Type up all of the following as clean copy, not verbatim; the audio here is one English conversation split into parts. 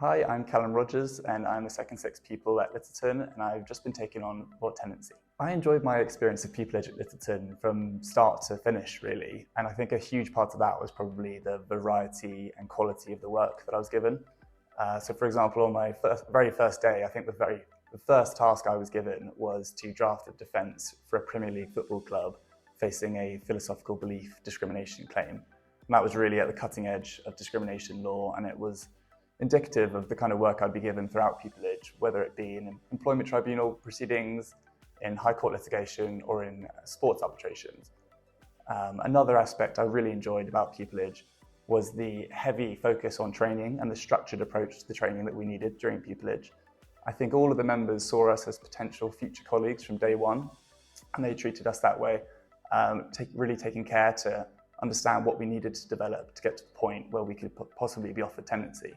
Hi, I'm Callum Rodgers and I'm a second six pupil at Littleton and I've just been taking on board tenancy. I enjoyed my experience of pupillage at Littleton from start to finish really, and I think a huge part of that was probably the variety and quality of the work that I was given. So for example, on my very first day, I think the first task I was given was to draft a defence for a Premier League football club facing a philosophical belief discrimination claim. And that was really at the cutting edge of discrimination law, and it was indicative of the kind of work I'd be given throughout pupillage, whether it be in employment tribunal proceedings, in high court litigation, or in sports arbitrations. Another aspect I really enjoyed about pupillage was the heavy focus on training and the structured approach to the training that we needed during pupillage. I think all of the members saw us as potential future colleagues from day one, and they treated us that way, really taking care to understand what we needed to develop to get to the point where we could possibly be offered tenancy.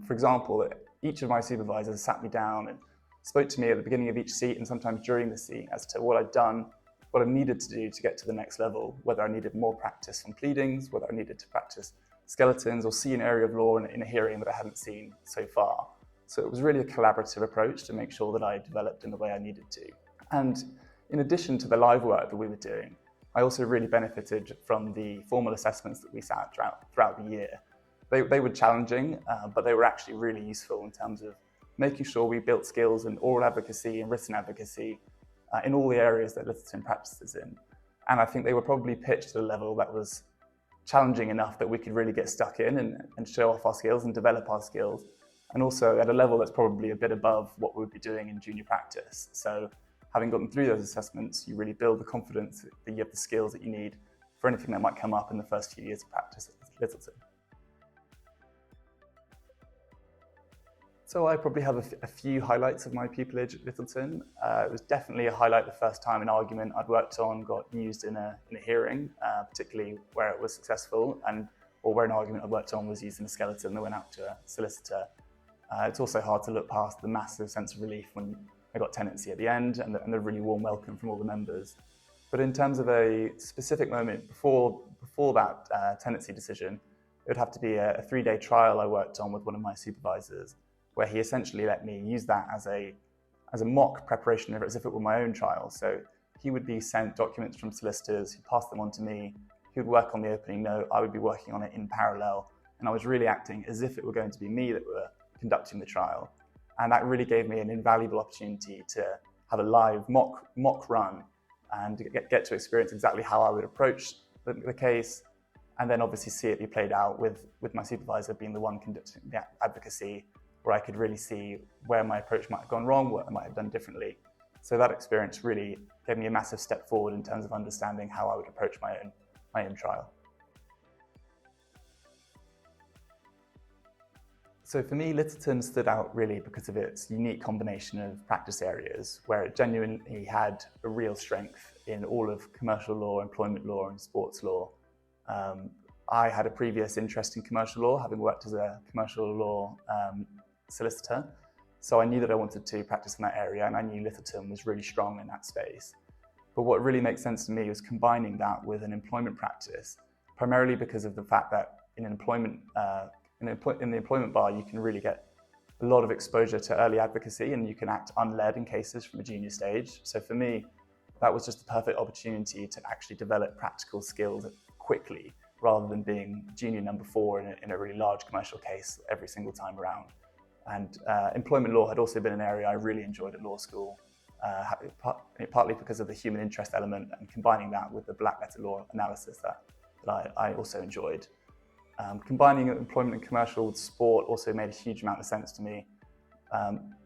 For example, each of my supervisors sat me down and spoke to me at the beginning of each seat and sometimes during the seat as to what I'd done, what I needed to do to get to the next level, whether I needed more practice on pleadings, whether I needed to practice skeletons or see an area of law in a hearing that I hadn't seen so far. So it was really a collaborative approach to make sure that I developed in the way I needed to. And in addition to the live work that we were doing, I also really benefited from the formal assessments that we sat throughout the year. They were challenging, but they were actually really useful in terms of making sure we built skills in oral advocacy and written advocacy in all the areas that Littleton practices in. And I think they were probably pitched at a level that was challenging enough that we could really get stuck in and show off our skills and develop our skills. And also at a level that's probably a bit above what we would be doing in junior practice. So having gotten through those assessments, you really build the confidence that you have the skills that you need for anything that might come up in the first few years of practice at Littleton. So I probably have a few highlights of my pupillage at Littleton. It was definitely a highlight the first time an argument I'd worked on got used in a hearing, particularly where it was successful, or where an argument I'd worked on was used in a skeleton that went out to a solicitor. It's also hard to look past the massive sense of relief when I got tenancy at the end and the really warm welcome from all the members. But in terms of a specific moment before that tenancy decision, it would have to be a 3-day trial I worked on with one of my supervisors, where he essentially let me use that as a mock preparation of it, as if it were my own trial. So he would be sent documents from solicitors, he'd pass them on to me, he would work on the opening note, I would be working on it in parallel, and I was really acting as if it were going to be me that were conducting the trial. And that really gave me an invaluable opportunity to have a live mock run and get to experience exactly how I would approach the case, and then obviously see it be played out with my supervisor being the one conducting the advocacy, where I could really see where my approach might have gone wrong, what I might have done differently. So that experience really gave me a massive step forward in terms of understanding how I would approach my own trial. So for me, Littleton stood out really because of its unique combination of practice areas, where it genuinely had a real strength in all of commercial law, employment law, and sports law. I had a previous interest in commercial law, having worked as a commercial law solicitor. So I knew that I wanted to practice in that area, and I knew Littleton was really strong in that space. But what really makes sense to me was combining that with an employment practice, primarily because of the fact that in the employment bar, you can really get a lot of exposure to early advocacy, and you can act unled in cases from a junior stage. So for me, that was just the perfect opportunity to actually develop practical skills quickly, rather than being junior number 4 in a really large commercial case every single time around. And employment law had also been an area I really enjoyed at law school, partly because of the human interest element and combining that with the black letter law analysis that I also enjoyed. Combining employment and commercial with sport also made a huge amount of sense to me,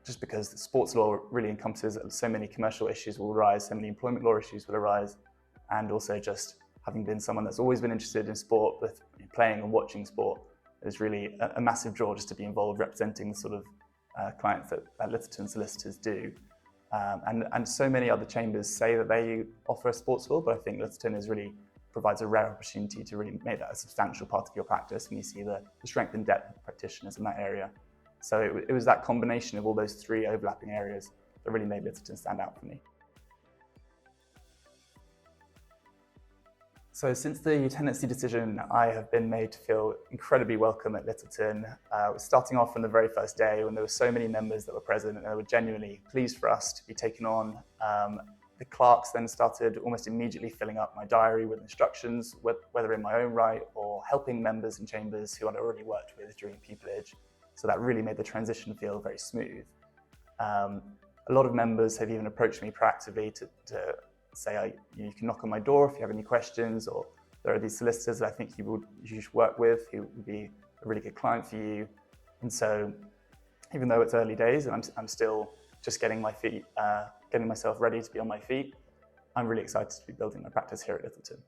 just because sports law really encompasses so many commercial issues will arise, so many employment law issues will arise, and also just having been someone that's always been interested in sport, with playing and watching sport, is really a massive draw just to be involved representing the sort of clients that Littleton solicitors do. And so many other chambers say that they offer a sports law, but I think Littleton really provides a rare opportunity to really make that a substantial part of your practice, and you see the strength and depth of practitioners in that area. So it was that combination of all those 3 overlapping areas that really made Littleton stand out for me. So since the tenancy decision, I have been made to feel incredibly welcome at Littleton. Starting off from the very first day when there were so many members that were present and they were genuinely pleased for us to be taken on. The clerks then started almost immediately filling up my diary with instructions, whether in my own right or helping members in chambers who I'd already worked with during pupillage. So that really made the transition feel very smooth. A lot of members have even approached me proactively to say, you can knock on my door if you have any questions, or there are these solicitors that I think you should work with who would be a really good client for you. And so even though it's early days and I'm still just getting myself ready to be on my feet, I'm really excited to be building my practice here at Littleton.